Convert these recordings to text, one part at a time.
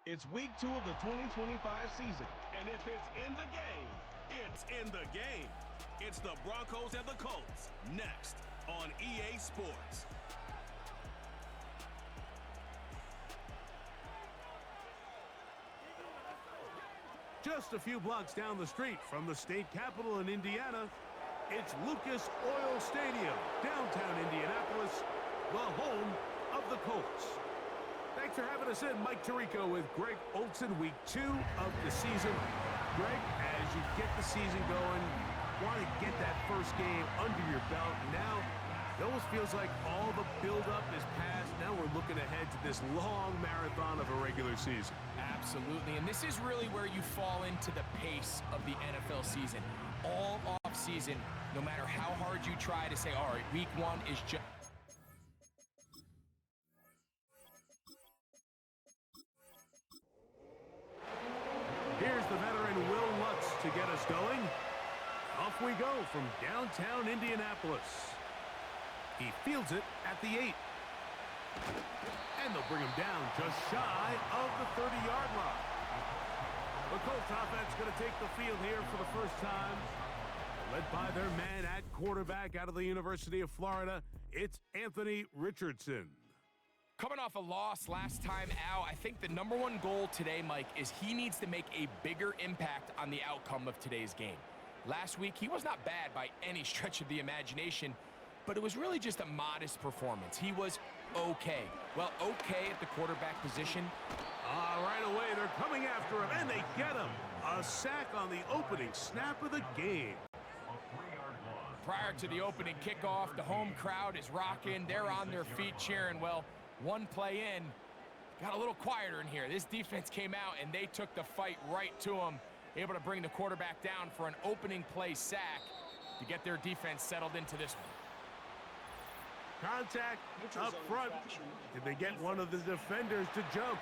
It's week 2 of the 2025 season. And if it's in the game, it's in the game. It's the Broncos and the Colts, next on EA Sports. Just a few blocks down the street from the state capitol in Indiana, it's Lucas Oil Stadium, downtown Indianapolis, the home of the Colts. Thanks for having us in. Mike Tirico with Greg Olson, week 2 of the season. Greg, as you get the season going, want to get that first game under your belt. Now, it almost feels like all the buildup is past. Now we're looking ahead to this long marathon of a regular season. Absolutely, and this is really where you fall into the pace of the NFL season. All off season, no matter how hard you try to say, all right, week 1 is just... Here's the veteran Will Lutz to get us going. Off we go from downtown Indianapolis. He fields it at the 8. And they'll bring him down just shy of the 30-yard line. The Colts offense going to take the field here for the first time. Led by their man at quarterback out of the University of Florida, it's Anthony Richardson. Coming off a loss last time out, I think the number one goal today, Mike, is he needs to make a bigger impact on the outcome of today's game. Last week, he was not bad by any stretch of the imagination, but it was really just a modest performance. He was okay. Well, okay at the quarterback position. Right away, they're coming after him, and they get him. A sack on the opening snap of the game. Prior to the opening kickoff, the home crowd is rocking. They're on their feet cheering. Well, one play in, got a little quieter in here. This defense came out, and they took the fight right to him, able to bring the quarterback down for an opening play sack to get their defense settled into this one. Contact up front. Did they get one of the defenders to jump?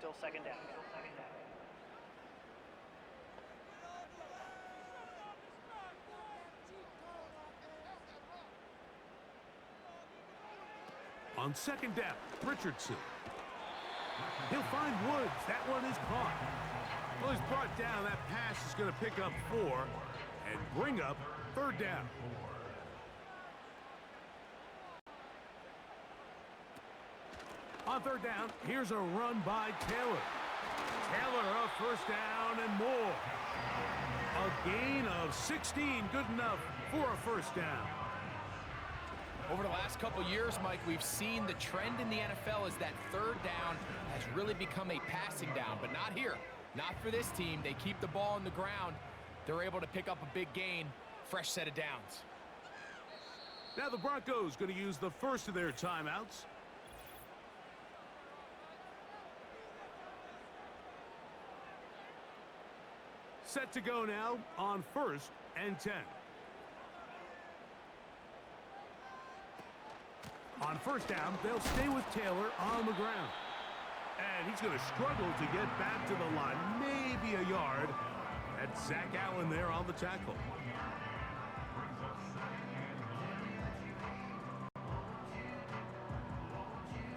Still second down. On second down, Richardson. He'll find Woods. That one is caught. Well, he's brought down. That pass is going to pick up 4 and bring up third down. On third down, here's a run by Taylor. Taylor, a first down and more. A gain of 16, good enough for a first down. Over the last couple years, Mike, we've seen the trend in the NFL is that third down has really become a passing down, but not here. Not for this team. They keep the ball on the ground. They're able to pick up a big gain, fresh set of downs. Now the Broncos going to use the first of their timeouts. Set to go now on 1st and 10. On first down, they'll stay with Taylor on the ground. And he's going to struggle to get back to the line, maybe a yard. That's Zach Allen there on the tackle.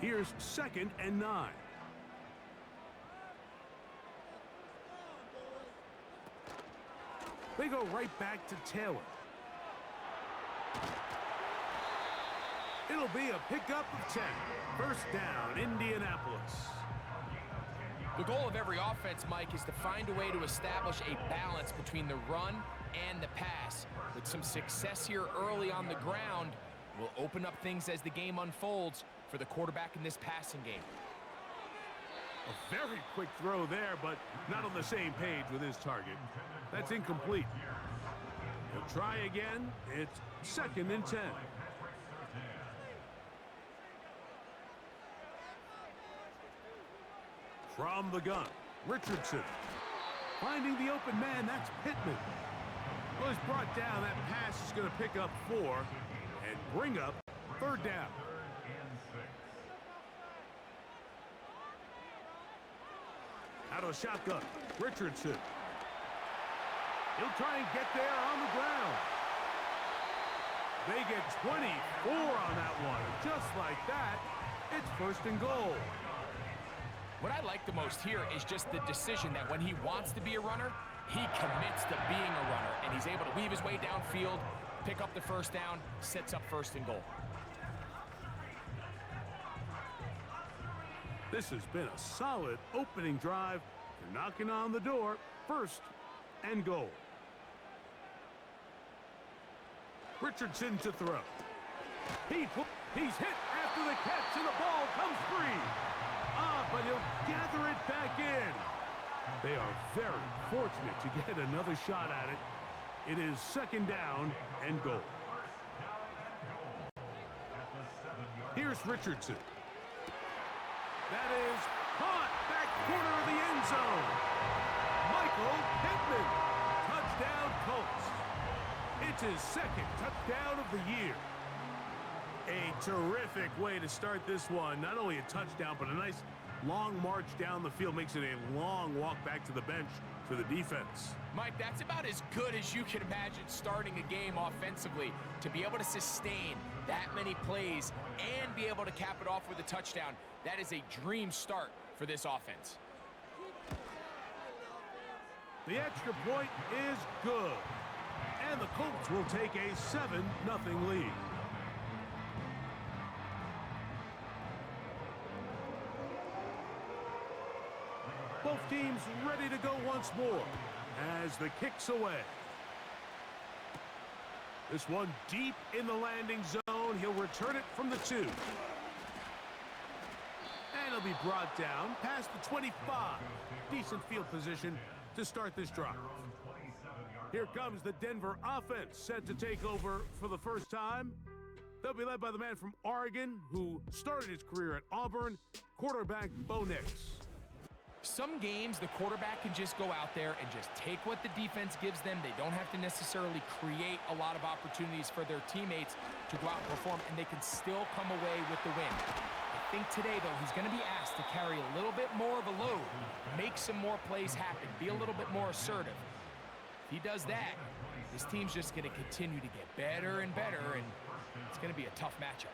Here's 2nd and 9. They go right back to Taylor. It'll be a pickup of 10. First down, Indianapolis. The goal of every offense, Mike, is to find a way to establish a balance between the run and the pass. With some success here early on the ground, will open up things as the game unfolds for the quarterback in this passing game. A very quick throw there, but not on the same page with his target. That's incomplete. He'll try again. It's 2nd and 10. From the gun, Richardson. Finding the open man, that's Pittman. Well, he's brought down. That pass is going to pick up 4 and bring up third down. Out of shotgun, Richardson. He'll try and get there on the ground. They get 24 on that one. Just like that, it's 1st and goal. What I like the most here is just the decision that when he wants to be a runner, he commits to being a runner, and he's able to weave his way downfield, pick up the 1st down, sets up 1st and goal. This has been a solid opening drive. They're knocking on the door. 1st and goal. Richardson to throw. He's hit after the catch, and the ball comes free. But he'll gather it back in. They are very fortunate to get another shot at it. It is 2nd down and goal. Here's Richardson. That is caught back corner of the end zone. Michael Pittman. Touchdown Colts. It's his 2nd touchdown of the year. A terrific way to start this one. Not only a touchdown, but a nice long march down the field. Makes it a long walk back to the bench for the defense. Mike, that's about as good as you can imagine starting a game offensively. To be able to sustain that many plays and be able to cap it off with a touchdown, that is a dream start for this offense. The extra point is good. And the Colts will take a 7-0 lead. Both teams ready to go once more as the kick's away. This one deep in the landing zone. He'll return it from the 2. And he'll be brought down past the 25. Decent field position to start this drive. Here comes the Denver offense set to take over for the first time. They'll be led by the man from Oregon who started his career at Auburn, quarterback Bo Nix. Some games, the quarterback can just go out there and just take what the defense gives them. They don't have to necessarily create a lot of opportunities for their teammates to go out and perform, and they can still come away with the win. I think today, though, he's going to be asked to carry a little bit more of a load, make some more plays happen, be a little bit more assertive. If he does that, this team's just going to continue to get better and better, and it's going to be a tough matchup.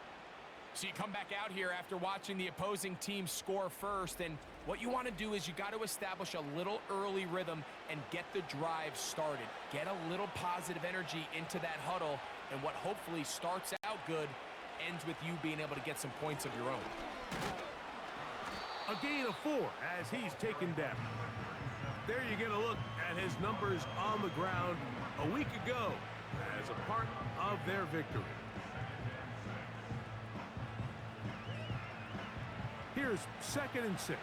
So you come back out here after watching the opposing team score first, and what you want to do is you got to establish a little early rhythm and get the drive started. Get a little positive energy into that huddle, and what hopefully starts out good ends with you being able to get some points of your own. A gain of 4 as he's taken down. There you get a look at his numbers on the ground a week ago as a part of their victory. Here's 2nd and 6.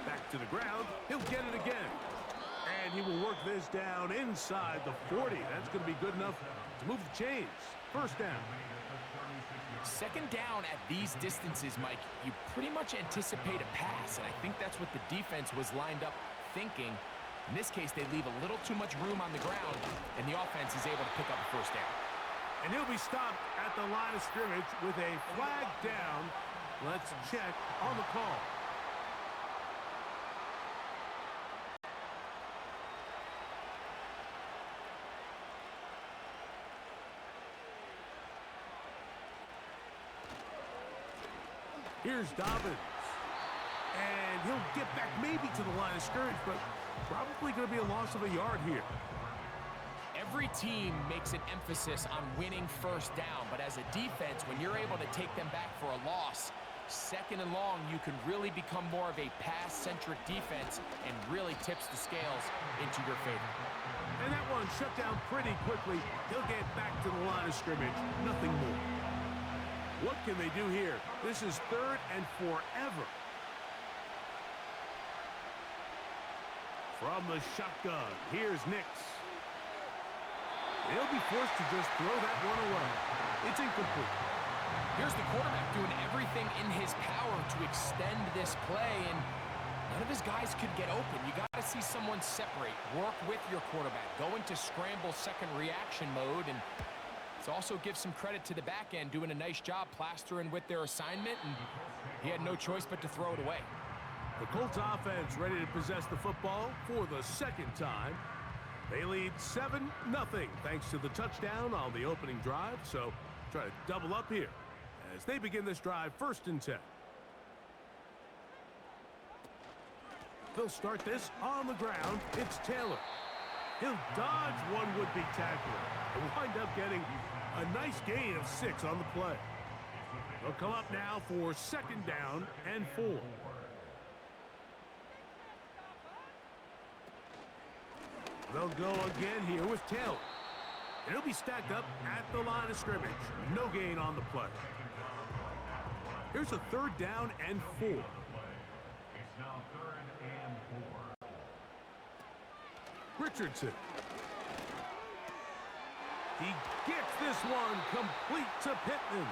Back to the ground. He'll get it again. And he will work this down inside the 40. That's going to be good enough to move the chains. 1st down. 2nd down at these distances, Mike, you pretty much anticipate a pass, and I think that's what the defense was lined up thinking. In this case, they leave a little too much room on the ground, and the offense is able to pick up a 1st down. And he'll be stopped at the line of scrimmage with a flag down. Let's check on the call. Here's Dobbins. And he'll get back maybe to the line of scrimmage, but probably going to be a loss of a yard here. Every team makes an emphasis on winning 1st down, but as a defense, when you're able to take them back for a loss, 2nd and long, you can really become more of a pass-centric defense and really tips the scales into your favor. And that one shut down pretty quickly. He'll get back to the line of scrimmage. Nothing more. What can they do here? This is 3rd and forever. From the shotgun, here's Nix. He'll be forced to just throw that one away. It's incomplete. Here's the quarterback doing everything in his power to extend this play, and none of his guys could get open. You got to see someone separate, work with your quarterback, go into scramble 2nd reaction mode, and Let's also give some credit to the back end doing a nice job plastering with their assignment, and he had no choice but to throw it away. The Colts offense ready to possess the football for the second time. They lead 7-0 thanks to the touchdown on the opening drive, so try to double up here as they begin this drive 1st and 10. They'll start this on the ground. It's Taylor. He'll dodge one would-be tackler and wind up getting a nice gain of 6 on the play. They'll come up now for 2nd down and 4. They'll go again here with Taylor. And he'll be stacked up at the line of scrimmage. No gain on the play. Here's a 3rd down and 4. It's now 3rd and 4. Richardson. He gets this one complete to Pittman.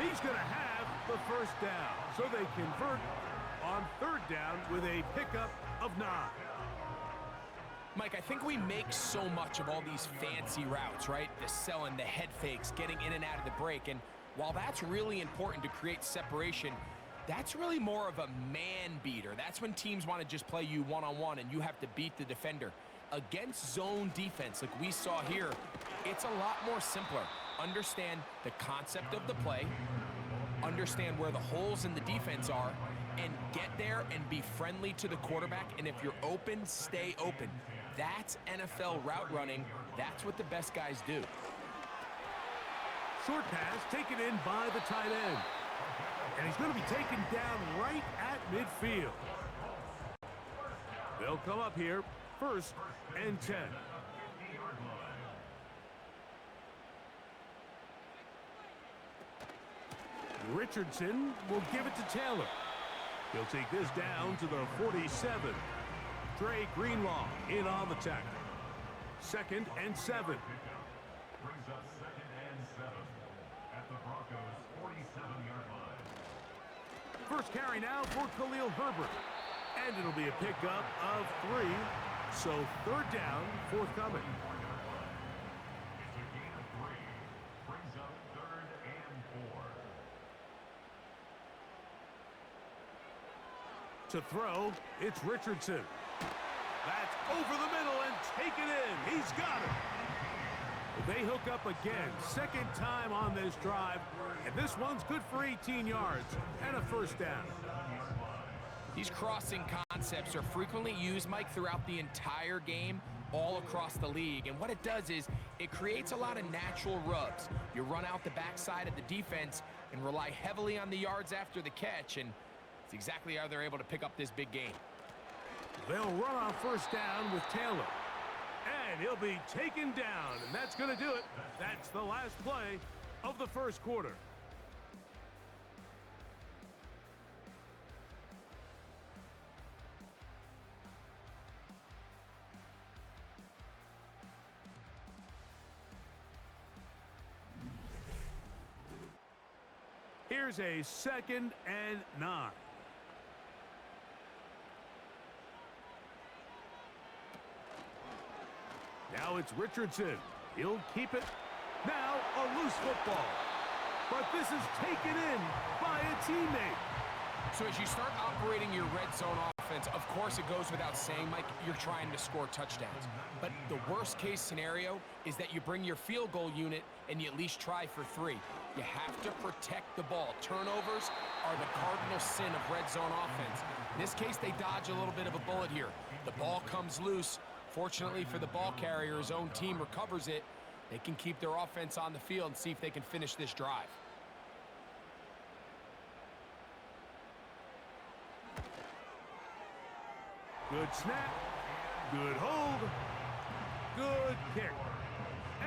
He's going to have the 1st down. So they convert on 3rd down with a pickup of 9. Mike, I think we make so much of all these fancy routes, right? The selling, the head fakes, getting in and out of the break. And while that's really important to create separation, that's really more of a man beater. That's when teams want to just play you one-on-one and you have to beat the defender. Against zone defense like we saw here, it's a lot more simpler. Understand the concept of the play, understand where the holes in the defense are, and get there and be friendly to the quarterback. And if you're open, stay open. That's NFL route running. That's what the best guys do. Short pass taken in by the tight end. And he's going to be taken down right at midfield. They'll come up here 1st and 10. Richardson will give it to Taylor. He'll take this down to the 47. Dre Greenlaw in on the tackle. 2nd and 7. Brings up 2nd and 7 at the Broncos' 47-yard line. First carry now for Khalil Herbert. And it'll be a pickup of 3. So 3rd down, forthcoming. It's a gain of 3. Brings up 3rd and 4. To throw, it's Richardson. That's over the middle and taken in. He's got it. They hook up again. 2nd time on this drive. And this one's good for 18 yards and a 1st down. These crossing concepts are frequently used, Mike, throughout the entire game, all across the league. And what it does is it creates a lot of natural rubs. You run out the backside of the defense and rely heavily on the yards after the catch. And it's exactly how they're able to pick up this big game. They'll run on 1st down with Taylor. And he'll be taken down. And that's going to do it. That's the last play of the 1st quarter. Here's a 2nd and 9. Now it's Richardson. He'll keep it. Now a loose football. But this is taken in by a teammate. So as you start operating your red zone offense, of course it goes without saying, Mike, you're trying to score touchdowns. But the worst case scenario is that you bring your field goal unit and you at least try for 3. You have to protect the ball. Turnovers are the cardinal sin of red zone offense. In this case, they dodge a little bit of a bullet here. The ball comes loose. Fortunately for the ball carrier, his own team recovers it. They can keep their offense on the field and see if they can finish this drive. Good snap. Good hold. Good kick.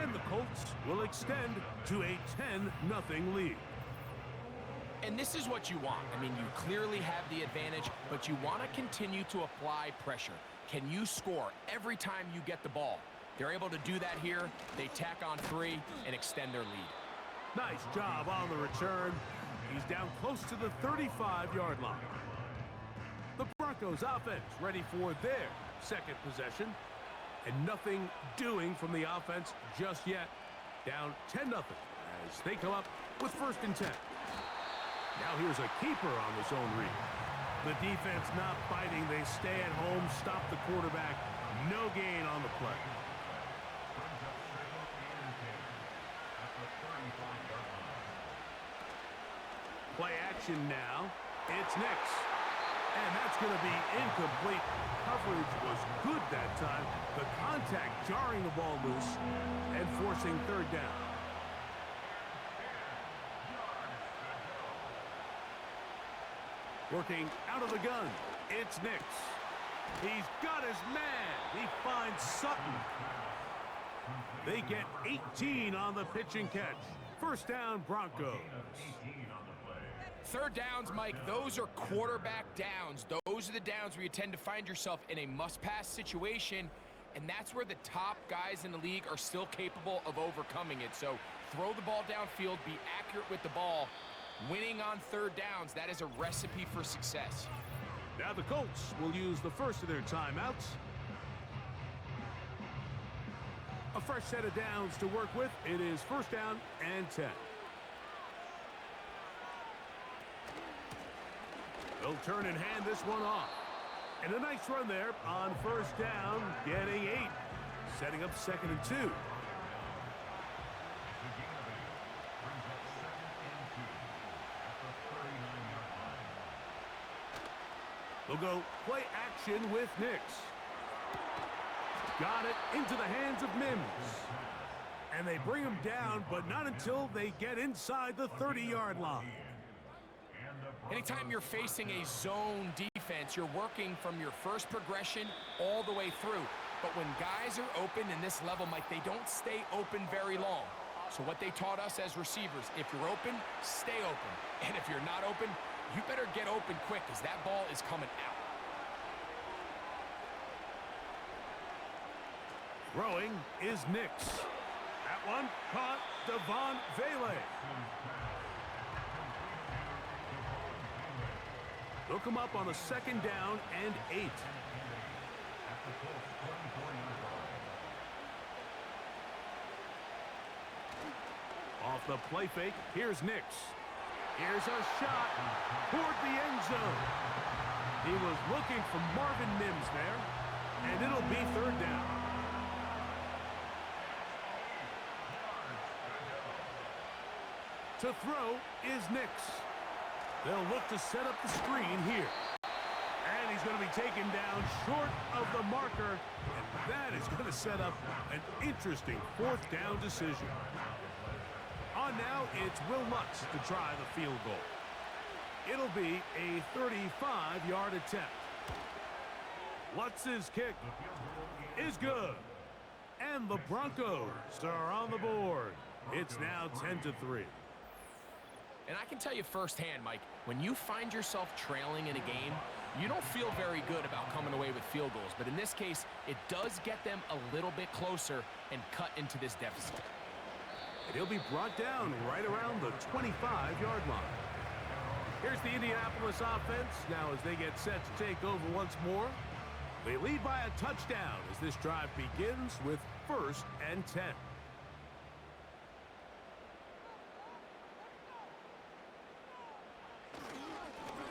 And the Colts will extend to a 10-0 lead. And this is what you want. I mean, you clearly have the advantage, but you want to continue to apply pressure. Can you score every time you get the ball? They're able to do that here. They tack on 3 and extend their lead. Nice job on the return. He's down close to the 35-yard line. The Broncos offense ready for their 2nd possession. And nothing doing from the offense just yet. Down 10-0 as they come up with 1st and 10. Now here's a keeper on the zone read. The defense not fighting. They stay at home, stop the quarterback. No gain on the play. Play action now. It's Nix. And that's going to be incomplete. Coverage was good that time. The contact jarring the ball loose and forcing 3rd down. Working out of the gun. It's Nix. He's got his man. He finds Sutton. They get 18 on the pitch and catch. 1st down, Broncos. 3rd downs, Mike, those are quarterback downs. Those are the downs where you tend to find yourself in a must-pass situation, and that's where the top guys in the league are still capable of overcoming it. So throw the ball downfield, be accurate with the ball. Winning on 3rd downs, that is a recipe for success. Now the Colts will use the first of their timeouts. A fresh set of downs to work with. It is 1st down and 10. They'll turn and hand this one off. And a nice run there on 1st down, getting 8. Setting up 2nd and 2. They'll go play action with Nix. Got it into the hands of Mims. And they bring him down, but not until they get inside the 30-yard line. Anytime you're facing a zone defense, you're working from your first progression all the way through. But when guys are open in this level, Mike, they don't stay open very long. So what they taught us as receivers, if you're open, stay open. And if you're not open, you better get open quick because that ball is coming out. Throwing is Nix. That one caught Devon Vele. They'll come up on a 2nd down and 8. Off the play fake, here's Nix. Here's a shot toward the end zone. He was looking for Marvin Mims there, and it'll be 3rd down. To throw is Nix. They'll look to set up the screen here. And he's going to be taken down short of the marker. And that is going to set up an interesting 4th down decision. On now, it's Will Lutz to try the field goal. It'll be a 35-yard attempt. Lutz's kick is good. And the Broncos are on the board. It's now 10-3. And I can tell you firsthand, Mike, when you find yourself trailing in a game, you don't feel very good about coming away with field goals. But in this case, it does get them a little bit closer and cut into this deficit. And he'll be brought down right around the 25-yard line. Here's the Indianapolis offense now as they get set to take over once more. They lead by a touchdown as this drive begins with 1st and 10.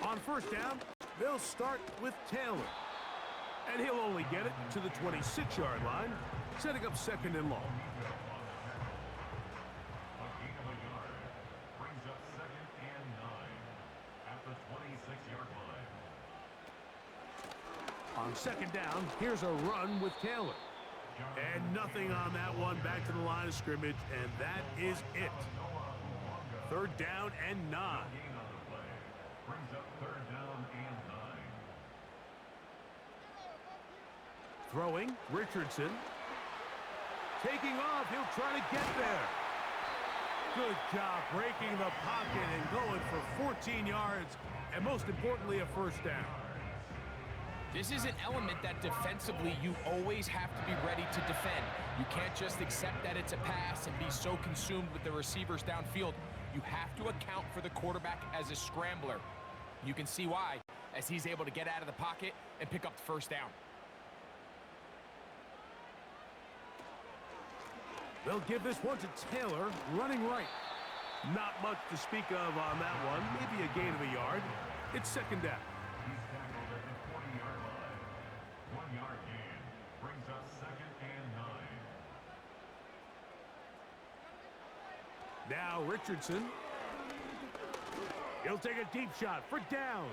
On 1st down, they'll start with Taylor. And he'll only get it to the 26-yard line, setting up 2nd and long. Brings up 2nd and 9 at the 26-yard line. On 2nd down, here's a run with Taylor. And nothing on that one, back to the line of scrimmage, and that is it. 3rd down and 9. Brings up 3rd down and 9. Throwing, Richardson. Taking off, he'll try to get there. Good job breaking the pocket and going for 14 yards, and most importantly, a 1st down. This is an element that defensively you always have to be ready to defend. You can't just accept that it's a pass and be so consumed with the receivers downfield. You have to account for the quarterback as a scrambler. You can see why, as he's able to get out of the pocket and pick up the 1st down. They'll give this one to Taylor, running right. Not much to speak of on that one. Maybe a gain of a yard. It's second down. He's tackled at the 40-yard line. 1-yard gain brings up second and 9. Now Richardson. He'll take a deep shot for downs.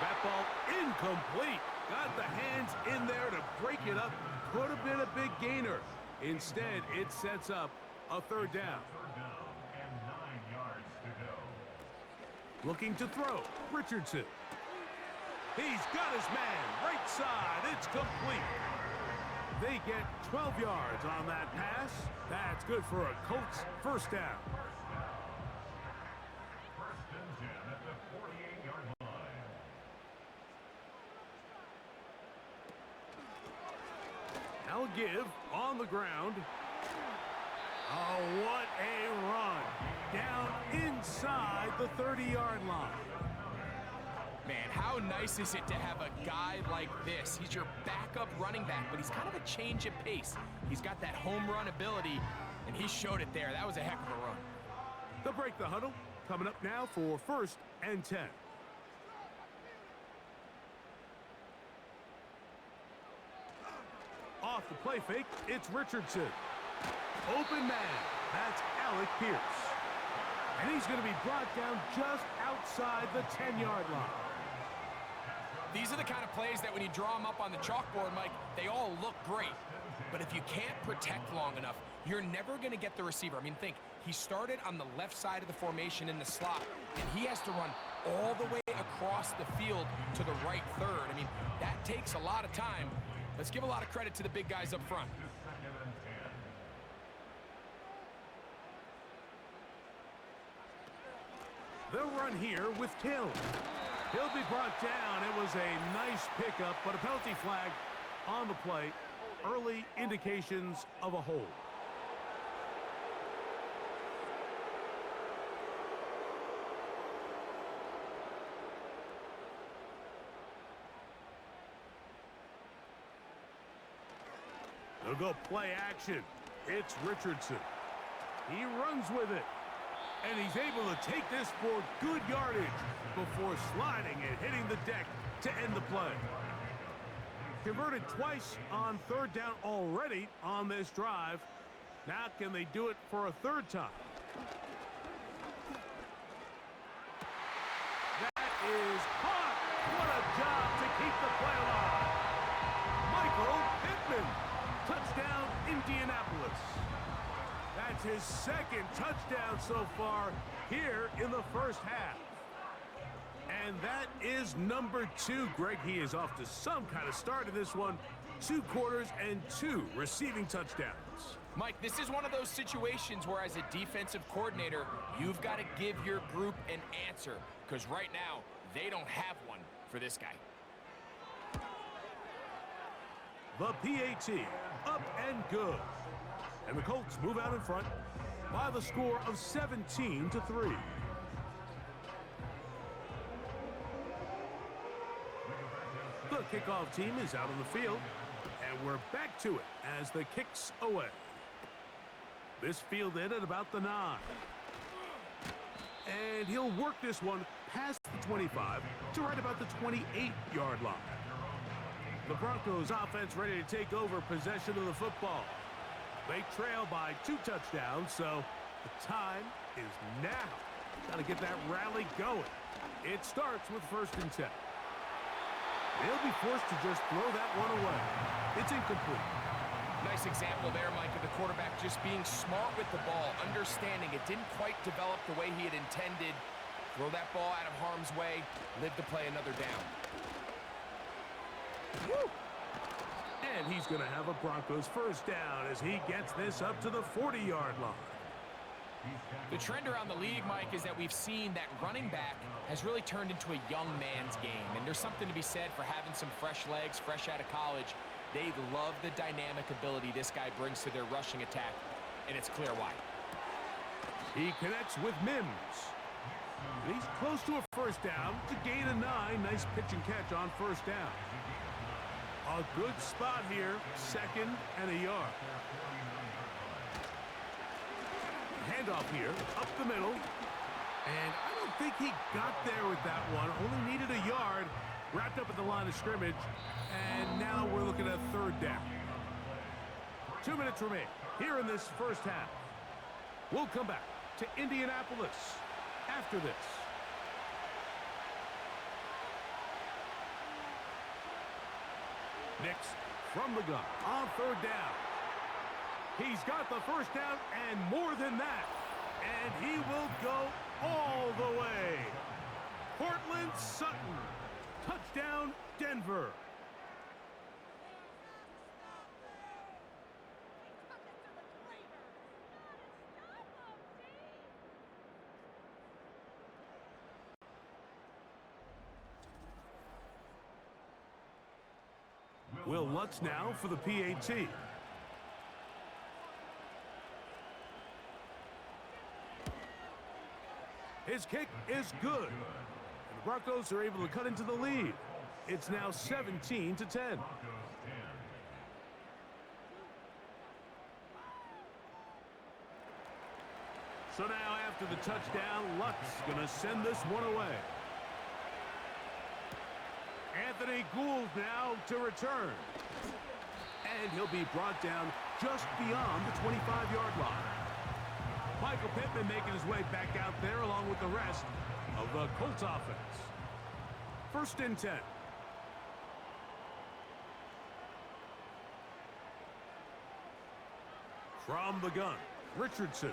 That ball incomplete. Got the hands in there to break it up. Could have been a big gainer. Instead, it sets up a third down. Third down and 9 yards to go. Looking to throw. Richardson. He's got his man. Right side. It's complete. They get 12 yards on that pass. That's good for a Colts first down. First and 10 at the 48-yard line. Now give on the ground. Oh, what a run. Down inside the 30-yard line. Man, how nice is it to have a guy like this? He's your backup running back, but he's kind of a change of pace. He's got that home run ability, and he showed it there. That was a heck of a run. They'll break the huddle. Coming up now for first and 10. Off the play fake, it's Richardson. Open man, that's Alec Pierce. And he's going to be brought down just outside the 10-yard line. These are the kind of plays that when you draw them up on the chalkboard, Mike, they all look great. But if you can't protect long enough, you're never going to get the receiver. I mean, think, he started on the left side of the formation in the slot, and he has to run all the way across the field to the right third. I mean, that takes a lot of time. Let's give a lot of credit to the big guys up front. Second and 10. They'll run here with Taylor. He'll be brought down. It was a nice pickup, but a penalty flag on the play. Early indications of a hold. They'll go play action. It's Richardson. He runs with it. And he's able to take this for good yardage before sliding and hitting the deck to end the play. Converted twice on third down already on this drive. Now can they do it for a third time? That is caught. What a job to keep the play alive. Michael Pittman. Touchdown, Indianapolis. That's his second touchdown so far here in the first half. And that is number 2. Greg, he is off to some kind of start in this one. 2 quarters and 2 receiving touchdowns. Mike, this is one of those situations where as a defensive coordinator, you've got to give your group an answer. Because right now, they don't have one for this guy. The PAT, up and good. And the Colts move out in front by the score of 17-3. The kickoff team is out on the field, and we're back to it as the kick's away. This fielded at about the 9. And he'll work this one past the 25 to right about the 28-yard line. The Broncos offense ready to take over possession of the football. They trail by 2 touchdowns, so the time is now. Got to get that rally going. It starts with first and 10. They'll be forced to just throw that one away. It's incomplete. Nice example there, Mike, of the quarterback just being smart with the ball, understanding it didn't quite develop the way he had intended. Throw that ball out of harm's way, live to play another down. Woo! And he's going to have a Broncos first down as he gets this up to the 40-yard line. The trend around the league, Mike, is that we've seen that running back has really turned into a young man's game. And there's something to be said for having some fresh legs, fresh out of college. They love the dynamic ability this guy brings to their rushing attack, and it's clear why. He connects with Mims. And he's close to a first down to gain a 9. Nice pitch and catch on first down. A good spot here, second and a yard. Handoff here, up the middle. And I don't think he got there with that one. Only needed a yard. Wrapped up at the line of scrimmage. And now we're looking at third down. 2 minutes remain here in this first half. We'll come back to Indianapolis after this. Nix from the gun on third down. He's got the first down and more than that. And he will go all the way. Cortland Sutton. Touchdown, Denver. Will Lutz now for the PAT. His kick is good. And the Broncos are able to cut into the lead. It's now 17-10. So now after the touchdown, Lutz going to send this one away. Anthony Gould now to return. And he'll be brought down just beyond the 25-yard line. Michael Pittman making his way back out there along with the rest of the Colts offense. 1st and 10. From the gun, Richardson.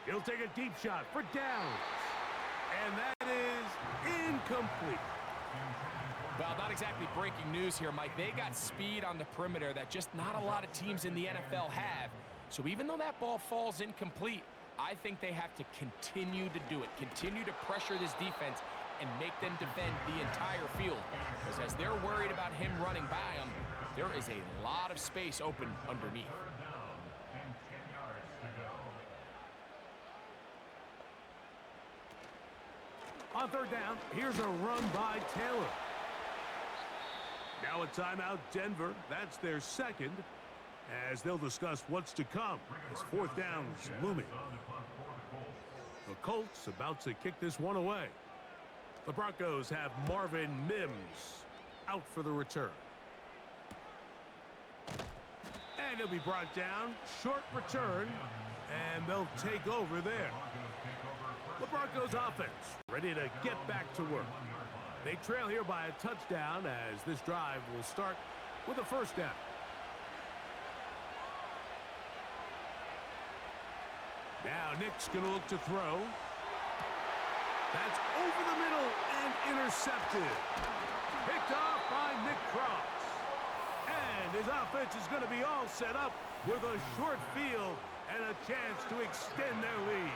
He'll take a deep shot for downs. And that is incomplete. Well, not exactly breaking news here, Mike. They got speed on the perimeter that just not a lot of teams in the NFL have. So even though that ball falls incomplete, I think they have to continue to do it. Continue to pressure this defense and make them defend the entire field. Because as they're worried about him running by them, there is a lot of space open underneath. On third down, here's a run by Taylor. Now a timeout, Denver. That's their second, as they'll discuss what's to come as 4th down is looming. The Colts about to kick this one away. The Broncos have Marvin Mims out for the return. And he'll be brought down. Short return, and they'll take over there. The Broncos offense ready to get back to work. They trail here by a touchdown as this drive will start with a 1st down. Now Nick's going to look to throw. That's over the middle and intercepted. Picked off by Nick Cross. And his offense is going to be all set up with a short field and a chance to extend their lead.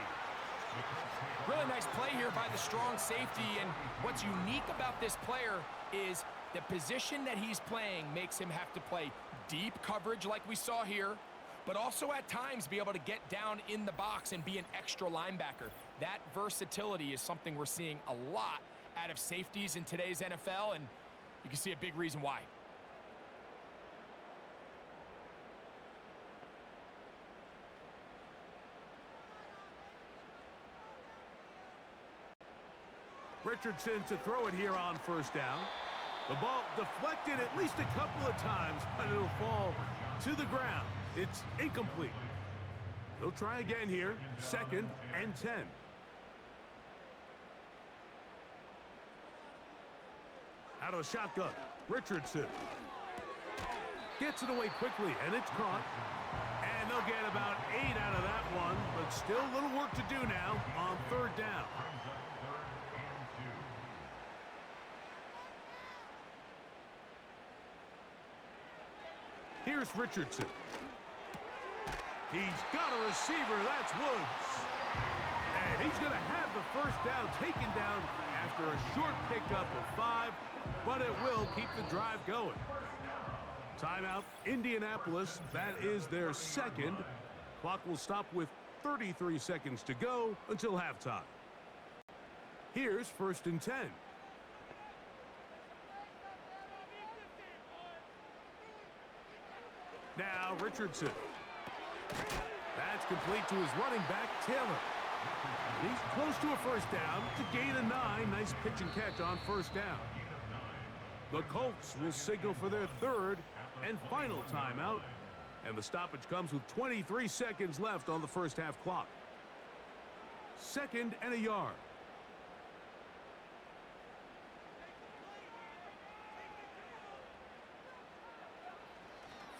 Really nice play here by the strong safety, and what's unique about this player is the position that he's playing makes him have to play deep coverage like we saw here, but also at times be able to get down in the box and be an extra linebacker. That versatility is something we're seeing a lot out of safeties in today's NFL, and you can see a big reason why. Richardson to throw it here on 1st down. The ball deflected at least a couple of times, but it'll fall to the ground. It's incomplete. They'll try again here. 2nd and 10. Out of a shotgun, Richardson gets it away quickly, and it's caught. And they'll get about 8 out of that one, but still a little work to do now on 3rd down. Here's Richardson. He's got a receiver. That's Woods. And he's going to have the 1st down taken down after a short pickup of 5, but it will keep the drive going. Timeout, Indianapolis. That is their 2nd. Clock will stop with 33 seconds to go until halftime. Here's 1st and 10. Now Richardson. That's complete to his running back, Taylor. He's close to a first down to gain a 9. Nice pitch and catch on first down. The Colts will signal for their third and final timeout. And the stoppage comes with 23 seconds left on the first half clock. 2nd and a yard.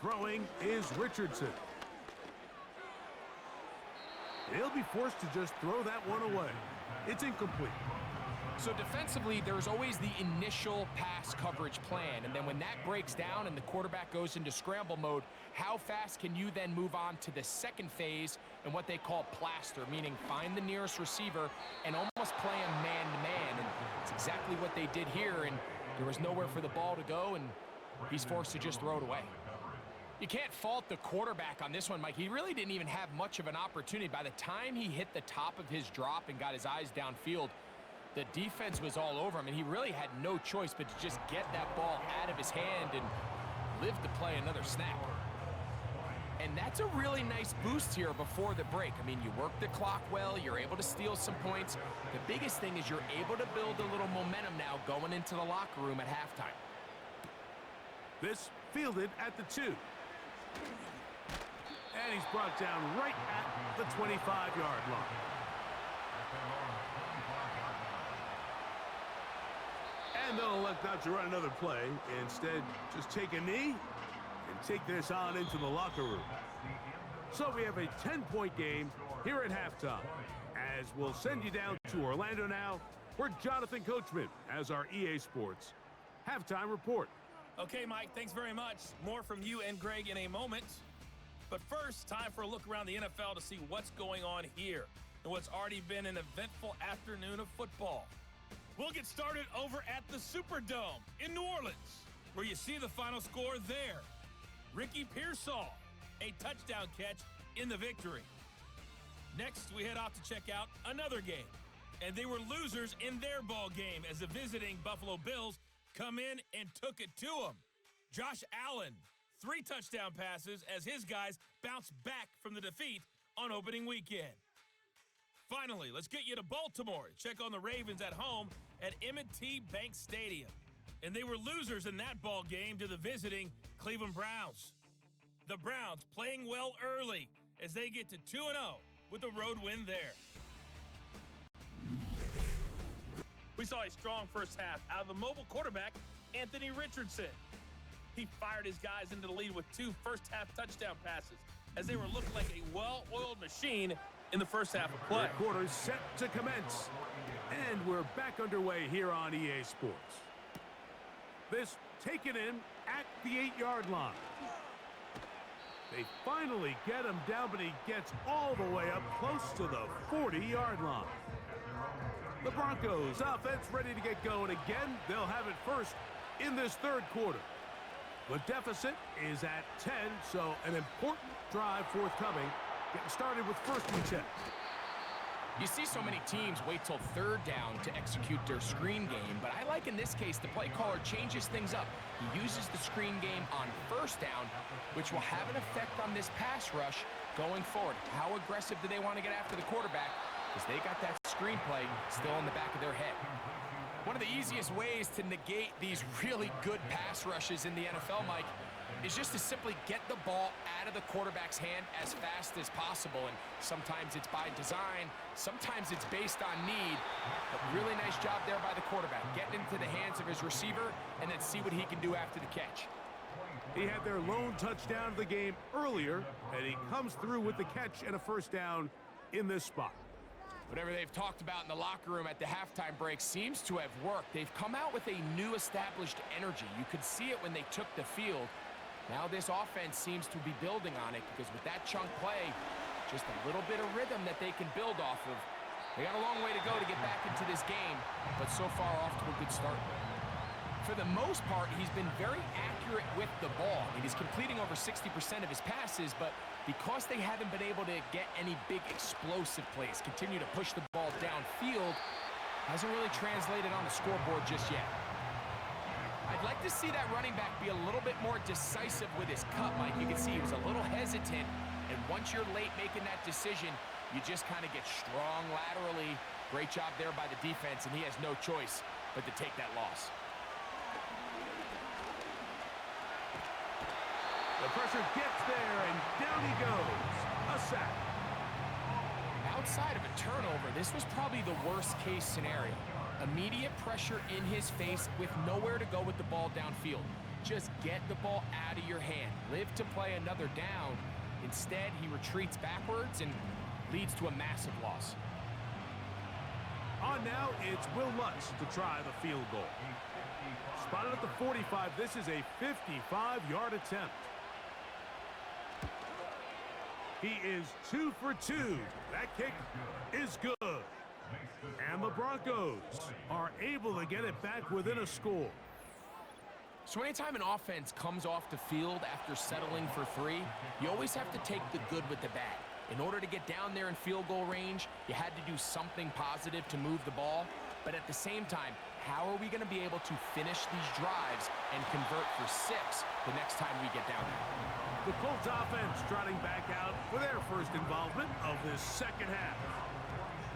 Throwing is Richardson. He'll be forced to just throw that one away. It's incomplete. So defensively, there's always the initial pass coverage plan, and then when that breaks down and the quarterback goes into scramble mode, how fast can you then move on to the second phase and what they call plaster, meaning find the nearest receiver and almost play him man-to-man, and it's exactly what they did here, and there was nowhere for the ball to go, and he's forced to just throw it away. You can't fault the quarterback on this one, Mike. He really didn't even have much of an opportunity. By the time he hit the top of his drop and got his eyes downfield, the defense was all over him, and he really had no choice but to just get that ball out of his hand and live to play another snap. And that's a really nice boost here before the break. I mean, you work the clock well, you're able to steal some points. The biggest thing is you're able to build a little momentum now going into the locker room at halftime. This fielded at the 2. And he's brought down right at the 25-yard line. And they'll elect not to run another play. Instead, just take a knee and take this on into the locker room. So we have a 10-point game here at halftime. As we'll send you down to Orlando now, where Jonathan Coachman has our EA Sports halftime report. Okay, Mike, thanks very much. More from you and Greg in a moment. But first, time for a look around the NFL to see what's going on here and what's already been an eventful afternoon of football. We'll get started over at the Superdome in New Orleans, where you see the final score there. Ricky Pearsall, a touchdown catch in the victory. Next, we head off to check out another game. And they were losers in their ball game as the visiting Buffalo Bills come in and took it to them. Josh Allen, 3 touchdown passes as his guys bounce back from the defeat on opening weekend. Finally, let's get you to Baltimore. Check on the Ravens at home at M&T Bank Stadium. And they were losers in that ball game to the visiting Cleveland Browns. The Browns playing well early as they get to 2-0 with a road win there. We saw a strong first half out of the mobile quarterback, Anthony Richardson. He fired his guys into the lead with 2 first-half touchdown passes as they were looking like a well-oiled machine in the first half of play. The quarter's set to commence, and we're back underway here on EA Sports. This taken in at the 8-yard line. They finally get him down, but he gets all the way up close to the 40-yard line. The Broncos offense ready to get going again. They'll have it first in this third quarter. The deficit is at 10, so an important drive forthcoming. Getting started with 1st and 10. You see so many teams wait till 3rd down to execute their screen game, but I like in this case the play caller changes things up. He uses the screen game on 1st down, which will have an effect on this pass rush going forward. How aggressive do they want to get after the quarterback? Because they got that screenplay still in the back of their head. One of the easiest ways to negate these really good pass rushes in the NFL, Mike, is just to simply get the ball out of the quarterback's hand as fast as possible. And sometimes it's by design, sometimes it's based on need. But really nice job there by the quarterback, getting into the hands of his receiver and then see what he can do after the catch. He had their lone touchdown of the game earlier, and he comes through with the catch and a 1st down in this spot. Whatever they've talked about in the locker room at the halftime break seems to have worked. They've come out with a new established energy. You could see it when they took the field. Now this offense seems to be building on it because with that chunk play, just a little bit of rhythm that they can build off of. They got a long way to go to get back into this game, but so far off to a good start. For the most part, he's been very accurate with the ball. I mean, he's completing over 60% of his passes, but because they haven't been able to get any big explosive plays, continue to push the ball downfield, hasn't really translated on the scoreboard just yet. I'd like to see that running back be a little bit more decisive with his cut, Mike. You can see he was a little hesitant And once you're late making that decision, you just kind of get strong laterally. Great job there by the defense, and he has no choice but to take that loss. The pressure gets there, and down he goes. A sack. Outside of a turnover, this was probably the worst-case scenario. Immediate pressure in his face with nowhere to go with the ball downfield. Just get the ball out of your hand. Live to play another down. Instead, he retreats backwards and leads to a massive loss. On now, it's Will Lutz to try the field goal. Spotted at the 45, this is a 55-yard attempt. He is 2 for 2. That kick is good. And the Broncos are able to get it back within a score. So anytime an offense comes off the field after settling for 3, you always have to take the good with the bad. In order to get down there in field goal range, you had to do something positive to move the ball. But at the same time, how are we going to be able to finish these drives and convert for 6 the next time we get down there? The Colts offense trotting back out for their first involvement of this second half.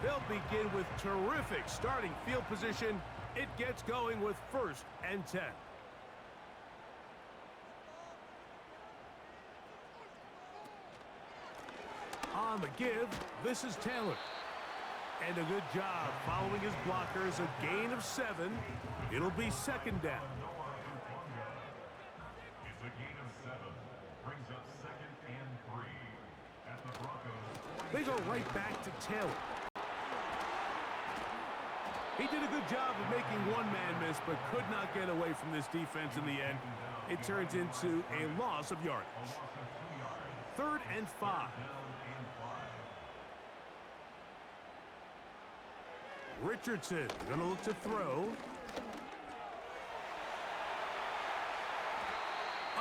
They'll begin with terrific starting field position. It gets going with 1st and 10. On the give, this is Taylor. And a good job following his blockers, a gain of 7. It'll be 2nd down. It's a gain of 7. Brings up 2nd and 3. At the Broncos. They go right back to Taylor. He did a good job of making one man miss, but could not get away from this defense in the end. It turns into a loss of yardage. 3rd and 5. Richardson going to look to throw.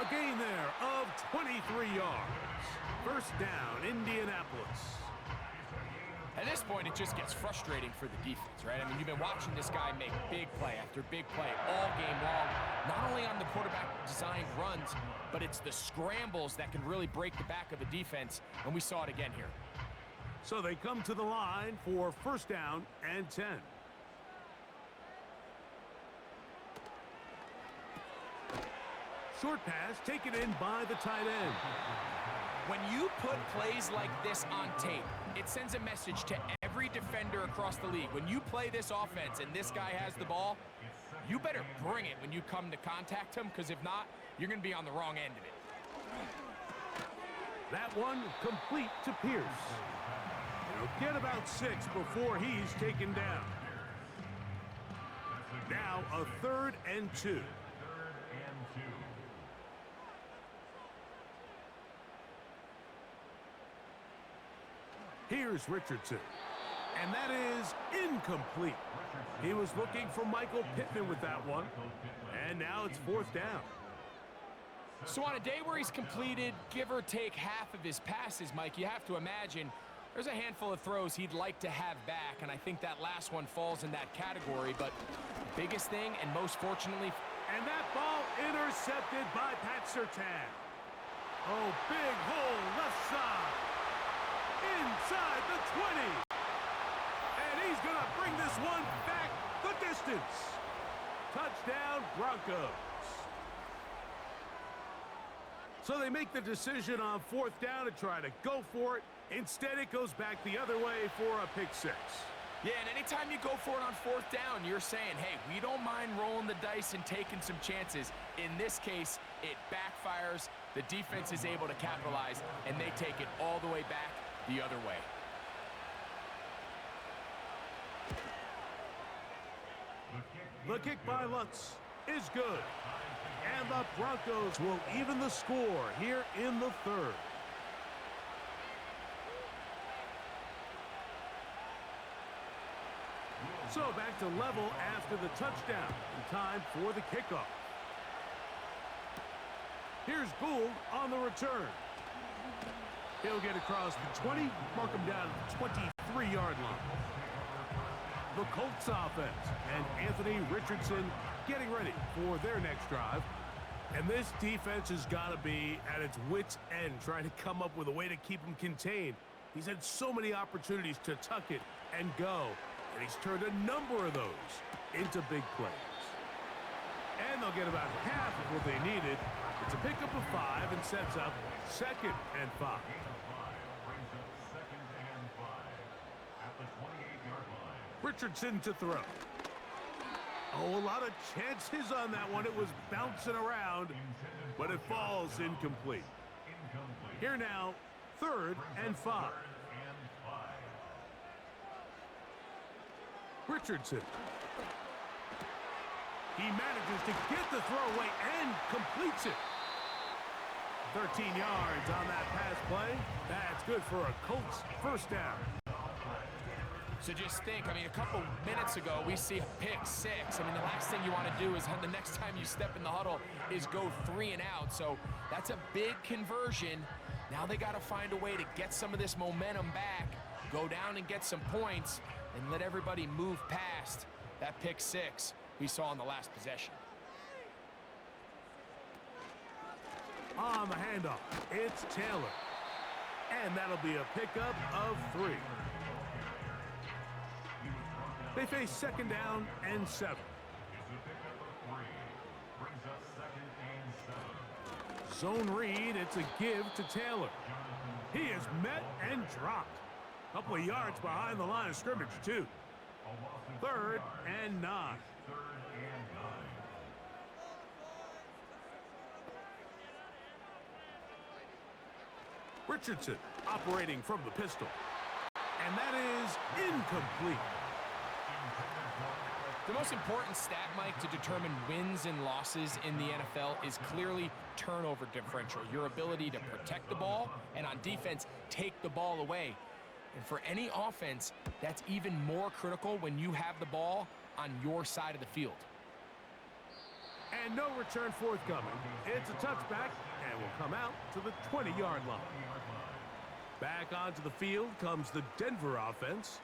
A gain there of 23 yards. 1st down, Indianapolis. At this point, it just gets frustrating for the defense, right? I mean, you've been watching this guy make big play after big play all game long, not only on the quarterback-designed runs, but it's the scrambles that can really break the back of a defense, and we saw it again here. So they come to the line for 1st down and 10. Short pass taken in by the tight end. When you put plays like this on tape, it sends a message to every defender across the league. When you play this offense and this guy has the ball, you better bring it when you come to contact him, because if not, you're going to be on the wrong end of it. That one complete to Pierce. He'll get about 6 before he's taken down. Now a 3rd and 2. Here's Richardson. And that is incomplete. He was looking for Michael Pittman with that one. And now it's 4th down. So on a day where he's completed, give or take half of his passes, Mike, you have to imagine there's a handful of throws he'd like to have back, and I think that last one falls in that category. But biggest thing, and most fortunately... And that ball intercepted by Pat Surtain. Oh, big hole left side. Inside the 20. And he's going to bring this one back the distance. Touchdown, Broncos. So they make the decision on 4th down to try to go for it. Instead, it goes back the other way for a pick 6. Yeah, and anytime you go for it on 4th down, you're saying, hey, we don't mind rolling the dice and taking some chances. In this case, it backfires. The defense is able to capitalize, and they take it all the way back the other way. The kick by Lutz is good. And the Broncos will even the score here in the 3rd. So back to level after the touchdown. In time for the kickoff. Here's Gould on the return. He'll get across the 20, mark him down at the 23-yard line. The Colts offense and Anthony Richardson getting ready for their next drive. And this defense has got to be at its wits' end, trying to come up with a way to keep him contained. He's had so many opportunities to tuck it and go, and he's turned a number of those into big plays. And they'll get about half of what they needed. It's a pickup of 5 and sets up 2nd and 5. Richardson to throw. Oh, a lot of chances on that one. It was bouncing around, but it falls incomplete. Here now, 3rd and 5. Richardson. He manages to get the throw away and completes it. 13 yards on that pass play. That's good for a Colts first down. So just think, I mean, a couple minutes ago, we see a pick 6. I mean, the last thing you want to do is the next time you step in the huddle is go 3 and out. So that's a big conversion. Now they got to find a way to get some of this momentum back, go down and get some points, and let everybody move past that pick 6 we saw in the last possession. On the handoff, it's Taylor. And that'll be a pickup of 3. They face 2nd down and 7. Zone read, it's a give to Taylor. He is met and dropped. A couple of yards behind the line of scrimmage, too. 3rd and 9. Richardson operating from the pistol. And that is incomplete. The most important stat, Mike, to determine wins and losses in the NFL is clearly turnover differential, your ability to protect the ball and on defense take the ball away. And for any offense, that's even more critical when you have the ball on your side of the field. And no return forthcoming. It's a touchback and will come out to the 20-yard line. Back onto the field comes the Denver offense.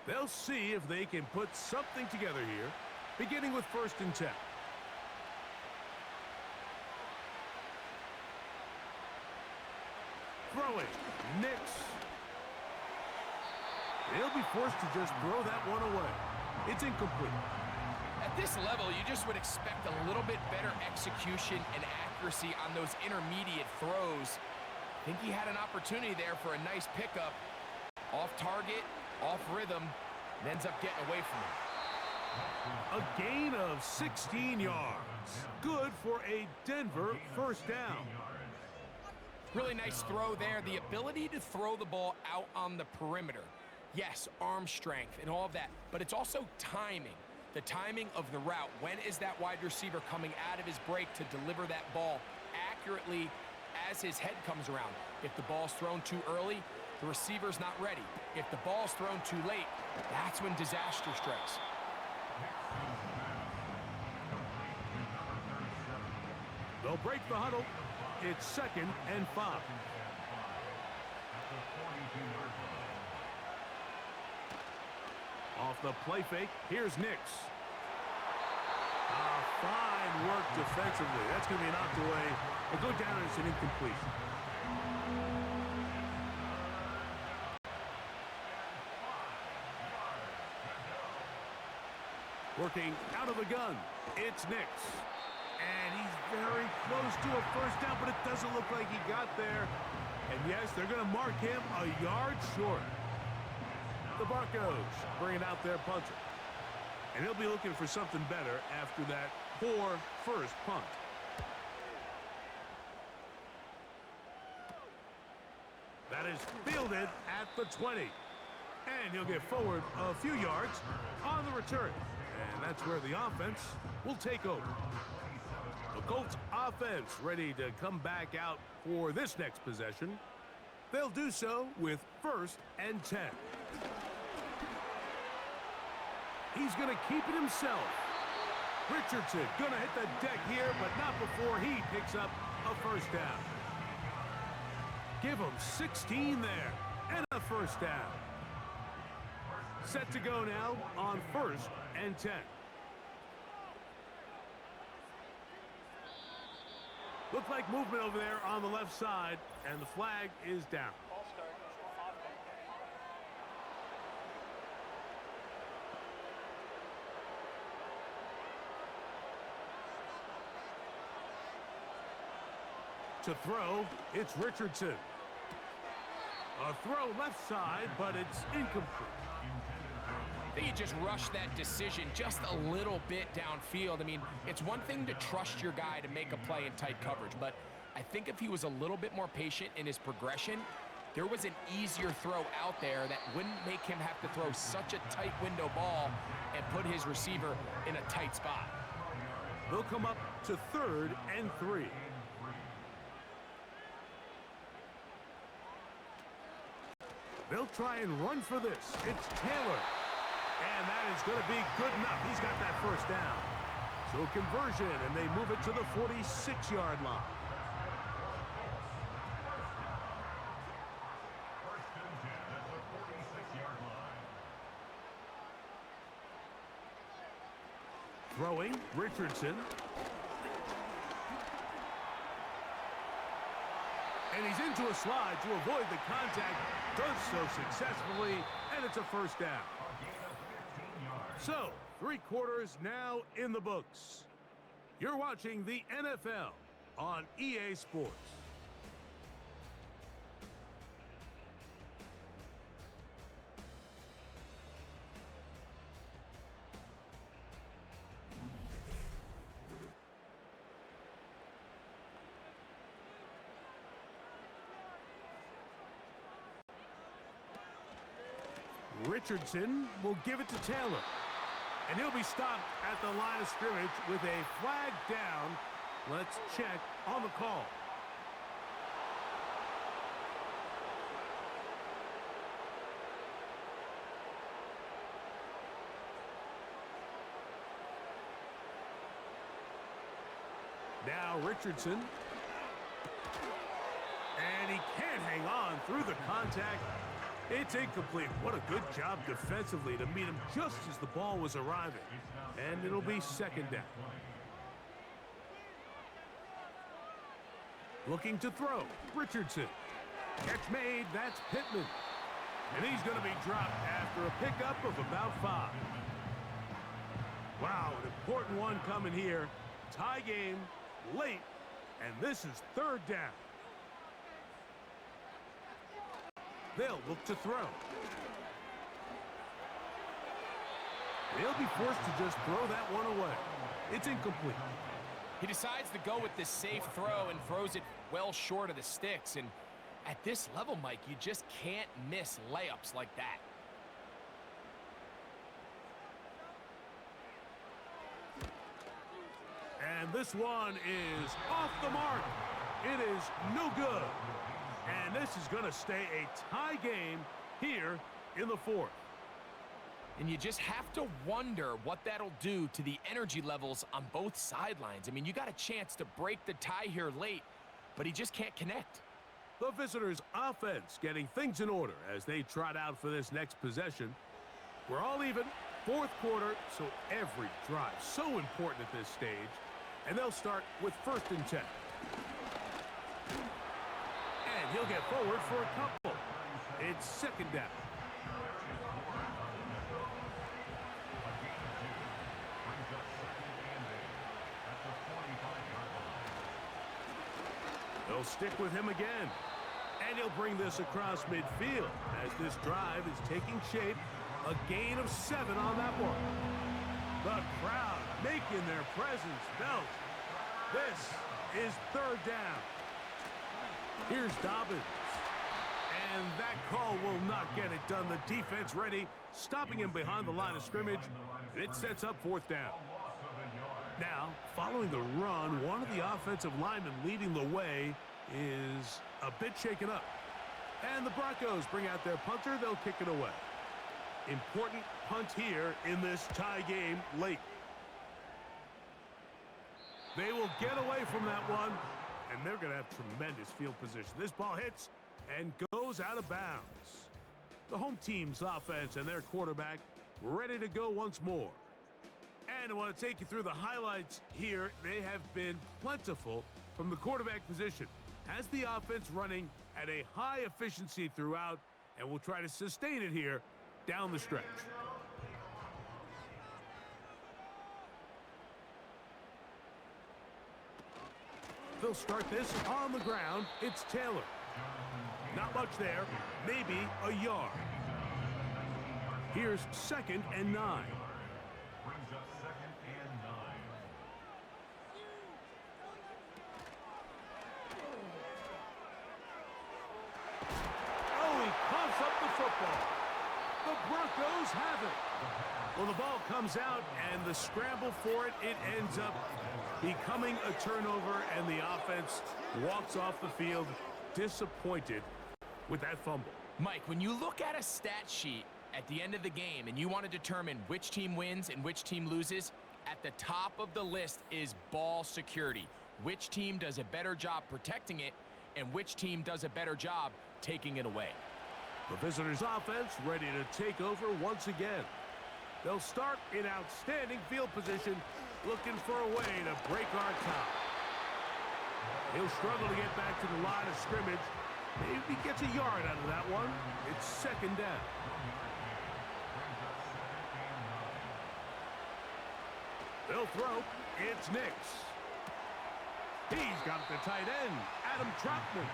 They'll see if they can put something together here, beginning with 1st and 10. Throwing, Nix. They'll be forced to just throw that one away. It's incomplete. At this level, you just would expect a little bit better execution and accuracy on those intermediate throws. I think he had an opportunity there for a nice pickup. Off target, off rhythm, and ends up getting away from it. A gain of 16 yards. Good for a Denver first down. Really nice throw there. The ability to throw the ball out on the perimeter. Yes, arm strength and all of that, but it's also timing. The timing of the route. When is that wide receiver coming out of his break to deliver that ball accurately as his head comes around? If the ball's thrown too early, the receiver's not ready. If the ball's thrown too late, that's when disaster strikes. They'll break the huddle. It's 2nd and 5. Off the play fake, here's Nix. Fine work defensively. That's going to be knocked away. It'll go down as an incompletion. Working out of the gun, it's Nix. And he's very close to a first down, but it doesn't look like he got there. And yes, they're going to mark him a yard short. The Broncos bringing out their punter. And he'll be looking for something better after that poor first punt. That is fielded at the 20. And he'll get forward a few yards on the return. And that's where the offense will take over. The Colts offense ready to come back out for this next possession. They'll do so with 1st and 10. He's going to keep it himself. Richardson going to hit the deck here, but not before he picks up a first down. Give him 16 there and a first down. Set to go now on 1st and 10. Looks like movement over there on the left side, and the flag is down. Ball start. Offense. To throw, it's Richardson. A throw left side, but it's incomplete. I think he just rushed that decision just a little bit downfield. I mean, it's one thing to trust your guy to make a play in tight coverage, but I think if he was a little bit more patient in his progression, there was an easier throw out there that wouldn't make him have to throw such a tight window ball and put his receiver in a tight spot. They'll come up to 3rd and 3. They'll try and run for this. It's Taylor. And that is going to be good enough. He's got that first down. So conversion, and they move it to the 46-yard line. First and 10 at the 46-yard line. Throwing, Richardson. And he's into a slide to avoid the contact. Does so successfully, and it's a first down. So, 3 quarters now in the books. You're watching the NFL on EA Sports. Richardson will give it to Taylor. And he'll be stopped at the line of scrimmage with a flag down. Let's check on the call. Now Richardson. And he can't hang on through the contact. It's incomplete. What a good job defensively to meet him just as the ball was arriving. And it'll be second down. Looking to throw, Richardson. Catch made, that's Pittman. And he's going to be dropped after a pickup of about 5. Wow, an important one coming here. Tie game, late, and this is 3rd down. They'll look to throw. They'll be forced to just throw that one away. It's incomplete. He decides to go with this safe throw and throws it well short of the sticks. And at this level, Mike, you just can't miss layups like that. And this one is off the mark. It is no good. And this is going to stay a tie game here in the 4th. And you just have to wonder what that'll do to the energy levels on both sidelines. I mean, you got a chance to break the tie here late, but he just can't connect. The visitors' offense getting things in order as they trot out for this next possession. We're all even, 4th quarter, so every drive so important at this stage. And they'll start with 1st and 10. And he'll get forward for a couple. It's 2nd down. They'll stick with him again. And he'll bring this across midfield as this drive is taking shape. A gain of 7 on that one. The crowd making their presence felt. This is 3rd down. Here's Dobbins. And that call will not get it done. The defense ready, stopping him behind the line of scrimmage. It sets up 4th down. Now, following the run, one of the offensive linemen leading the way is a bit shaken up. And the Broncos bring out their punter. They'll kick it away. Important punt here in this tie game late. They will get away from that one, and they're going to have tremendous field position. This ball hits and goes out of bounds. The home team's offense and their quarterback ready to go once more. And I want to take you through the highlights here. They have been plentiful from the quarterback position. Has the offense running at a high efficiency throughout, and will try to sustain it here down the stretch. They'll start this on the ground. It's Taylor. Not much there. Maybe a yard. Here's 2nd and 9. Brings up 2nd and 9. Oh, he coughs up the football. The Broncos have it. Well, the ball comes out, and the scramble for it, it ends up becoming a turnover, and the offense walks off the field disappointed with that fumble. Mike, when you look at a stat sheet at the end of the game and you want to determine which team wins and which team loses, at the top of the list is ball security. Which team does a better job protecting it and which team does a better job taking it away. The visitors' offense ready to take over once again. They'll start in outstanding field position, looking for a way to break our tie. He'll struggle to get back to the line of scrimmage. Maybe he gets a yard out of that one. It's 2nd down. They'll throw. It's Nix. He's got the tight end, Adam Troutman.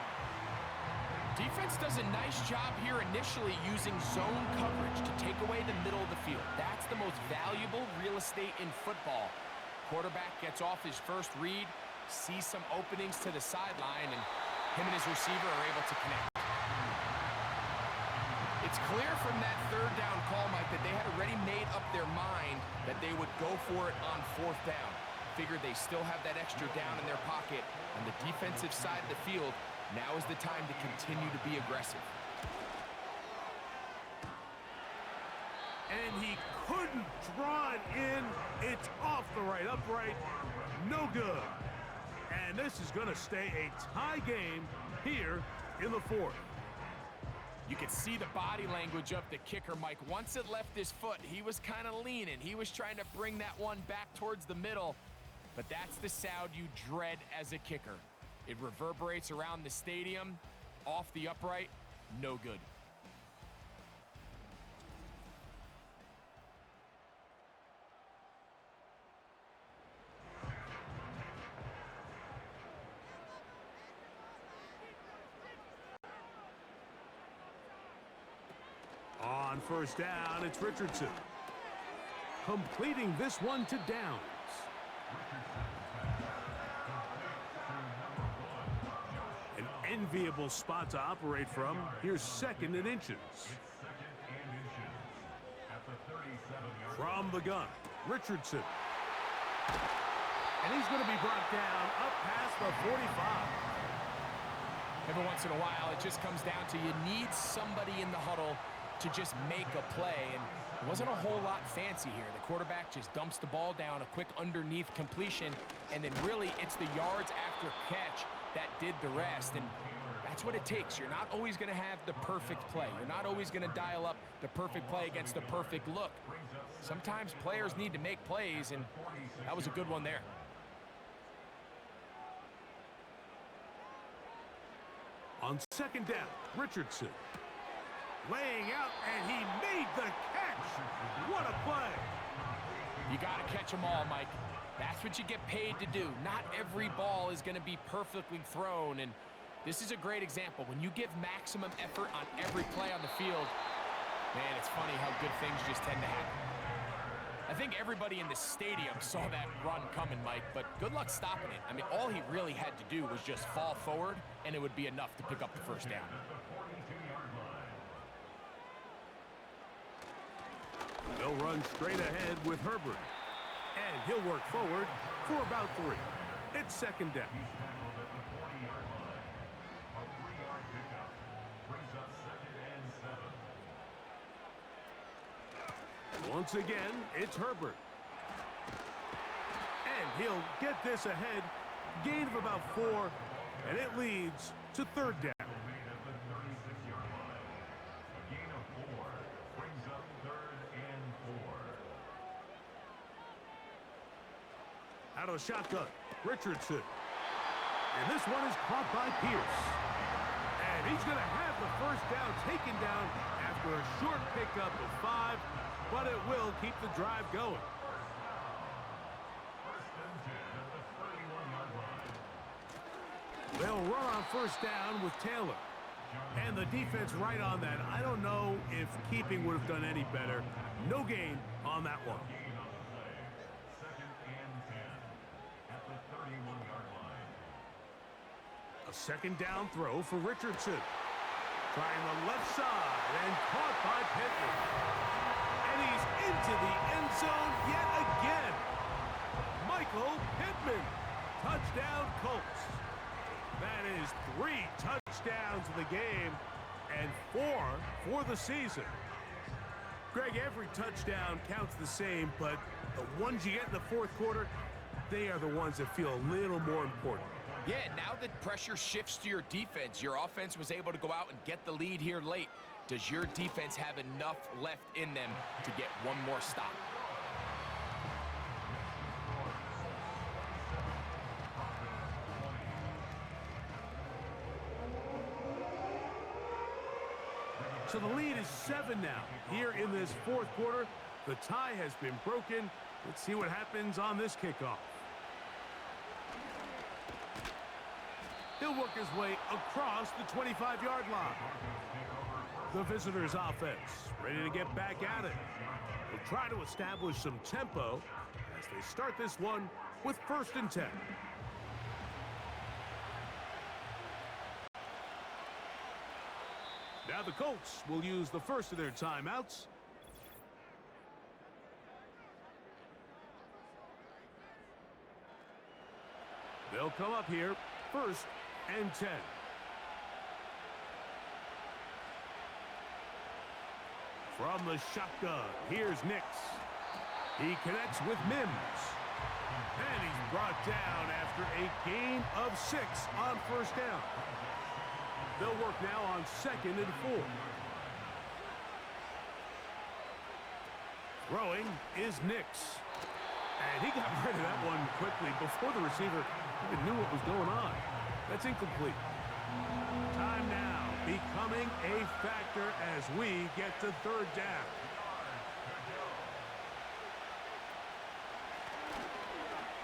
Defense does a nice job here initially using zone coverage to take away the middle of the field. That's the most valuable real estate in football. Quarterback gets off his first read, sees some openings to the sideline, and him and his receiver are able to connect. It's clear from that 3rd down call, Mike, that they had already made up their mind that they would go for it on 4th down. Figured they still have that extra down in their pocket on the defensive side of the field. Now is the time to continue to be aggressive. And he couldn't draw it in. It's off the right upright. No good. And this is going to stay a tie game here in the 4th. You could see the body language of the kicker, Mike. Once it left his foot, he was kind of leaning. He was trying to bring that one back towards the middle. But that's the sound you dread as a kicker. It reverberates around the stadium, off the upright, no good. On 1st down, it's Richardson. Completing this one to Downs. An enviable spot to operate from. Here's 2nd and inches. From the gun, Richardson. And he's going to be brought down up past the 45. Every once in a while, it just comes down to you need somebody in the huddle to just make a play, and it wasn't a whole lot fancy here. The quarterback just dumps the ball down, a quick underneath completion, and then really it's the yards after catch that did the rest, and that's what it takes. You're not always going to have the perfect play. You're not always going to dial up the perfect play against the perfect look. Sometimes players need to make plays, and that was a good one there. On 2nd down, Richardson. Laying out, and he made the catch. What a play. You got to catch them all, Mike. That's what you get paid to do. Not every ball is going to be perfectly thrown, and this is a great example. When you give maximum effort on every play on the field, man, it's funny how good things just tend to happen. I think everybody in the stadium saw that run coming, Mike, but good luck stopping it. I mean, all he really had to do was just fall forward, and it would be enough to pick up the 1st down. They'll run straight ahead with Herbert. And he'll work forward for about 3. It's 2nd down. Once again, it's Herbert. And he'll get this ahead. Gain of about 4, and it leads to 3rd down. Out of the shotgun, Richardson. And this one is caught by Pierce. And he's going to have the first down taken down after a short pickup of 5, but it will keep the drive going. They'll run on first down with Taylor. And the defense right on that. I don't know if keeping would have done any better. No gain on that one. A second down throw for Richardson. Trying the left side and caught by Pittman. And he's into the end zone yet again. Michael Pittman. Touchdown Colts. That is 3 touchdowns in the game and 4 for the season. Greg, every touchdown counts the same, but the ones you get in the fourth quarter, they are the ones that feel a little more important. Yeah, now that pressure shifts to your defense, your offense was able to go out and get the lead here late. Does your defense have enough left in them to get one more stop? So the lead is 7 now. Here in this fourth quarter, the tie has been broken. Let's see what happens on this kickoff. He'll work his way across the 25-yard line. The visitors' offense ready to get back at it. They'll try to establish some tempo as they start this one with 1st and 10. Now the Colts will use the first of their timeouts. They'll come up here, 1st and 10. From the shotgun, here's Nix. He connects with Mims. And he's brought down after a gain of 6 on 1st down. They'll work now on 2nd and 4. Throwing is Nix. And he got rid of that one quickly before the receiver even knew what was going on. That's incomplete. Time now becoming a factor as we get to 3rd down.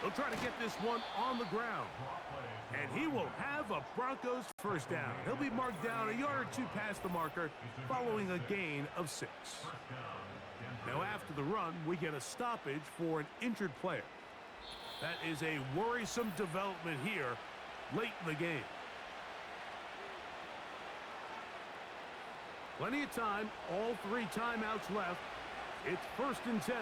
They'll try to get this one on the ground. And he will have a Broncos 1st down. He'll be marked down a yard or 2 past the marker following a gain of 6. Now after the run, we get a stoppage for an injured player. That is a worrisome development here late in the game. Plenty of time, all 3 timeouts left. It's 1st and 10.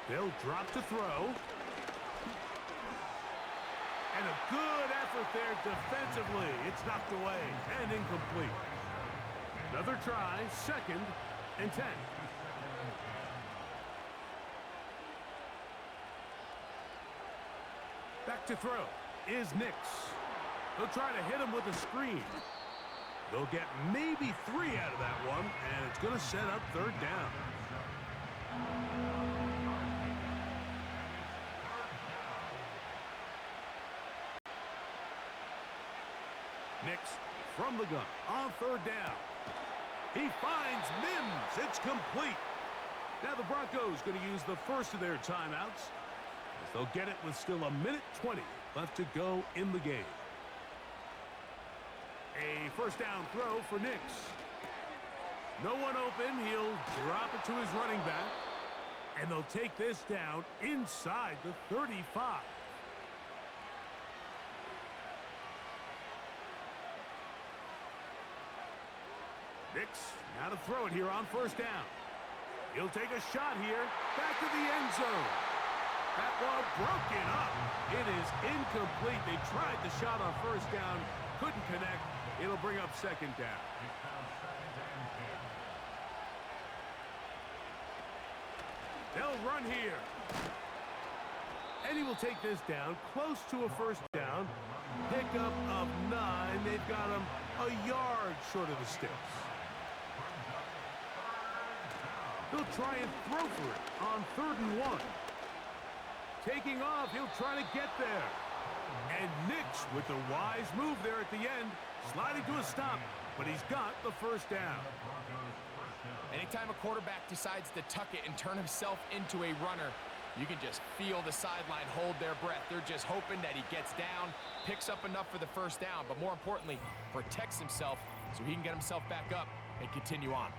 They'll drop to throw. And a good effort there defensively. It's knocked away and incomplete. Another try, 2nd and 10. Back to throw is Nix. They'll try to hit him with a screen. They'll get maybe 3 out of that one, and it's going to set up 3rd down. Nix from the gun on 3rd down. He finds Mims. It's complete. Now the Broncos going to use the first of their timeouts. They'll get it with still 1:20 left to go in the game. A 1st down throw for Nix. No one open. He'll drop it to his running back. And they'll take this down inside the 35. Nix now to throw it here on 1st down. He'll take a shot here. Back to the end zone. That ball broken up. It is incomplete. They tried the shot on 1st down. Couldn't connect. It'll bring up 2nd down. They'll run here. And he will take this down close to a 1st down. Pickup of 9. They've got him a yard short of the sticks. They'll try and throw for it on 3rd and 1. taking off. He'll try to get there. And Nix with the wise move there at the end, sliding to a stop, but he's got the first down. Anytime a quarterback decides to tuck it and turn himself into a runner, you can just feel the sideline hold their breath. They're just hoping that he gets down, picks up enough for the first down, but more importantly, protects himself so he can get himself back up and continue on.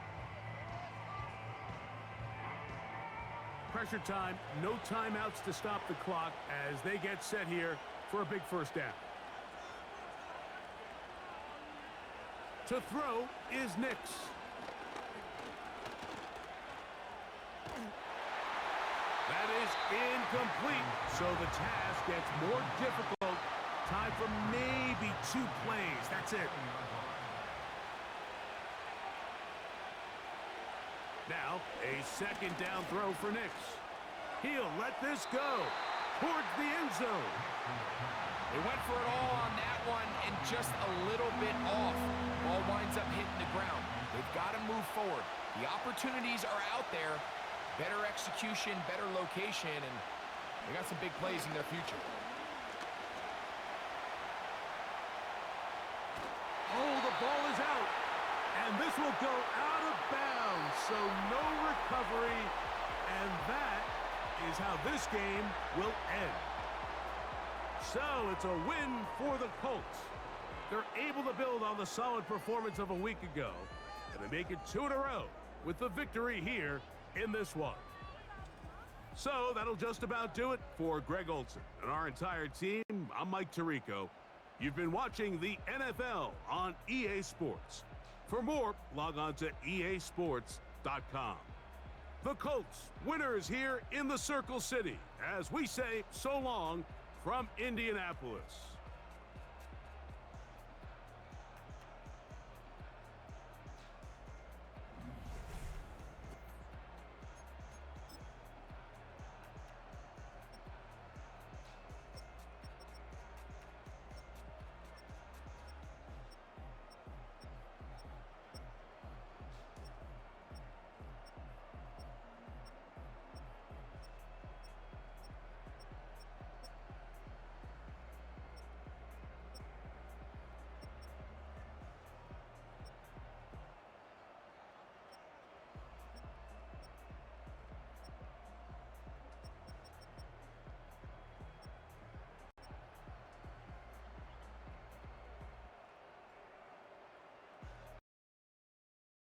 Pressure time, no timeouts to stop the clock as they get set here for a big first down. To throw is Nix. That is incomplete, so the task gets more difficult. Time for maybe 2 plays. That's it. Now, a second down throw for Nix. He'll let this go towards the end zone. They went for it all on that one and just a little bit off. Ball winds up hitting the ground. They've got to move forward. The opportunities are out there. Better execution, better location, and they got some big plays in their future. Oh, the ball is out. And this will go out of bounds, so no recovery. And that is how this game will end. So it's a win for the Colts. They're able to build on the solid performance of a week ago, and they make it 2 in a row with the victory here in this one. So that'll just about do it for Greg Olson and our entire team. I'm Mike Tirico. You've been watching the NFL on EA Sports. For more, log on to easports.com. The Colts, winners here in the Circle City, as we say so long from Indianapolis.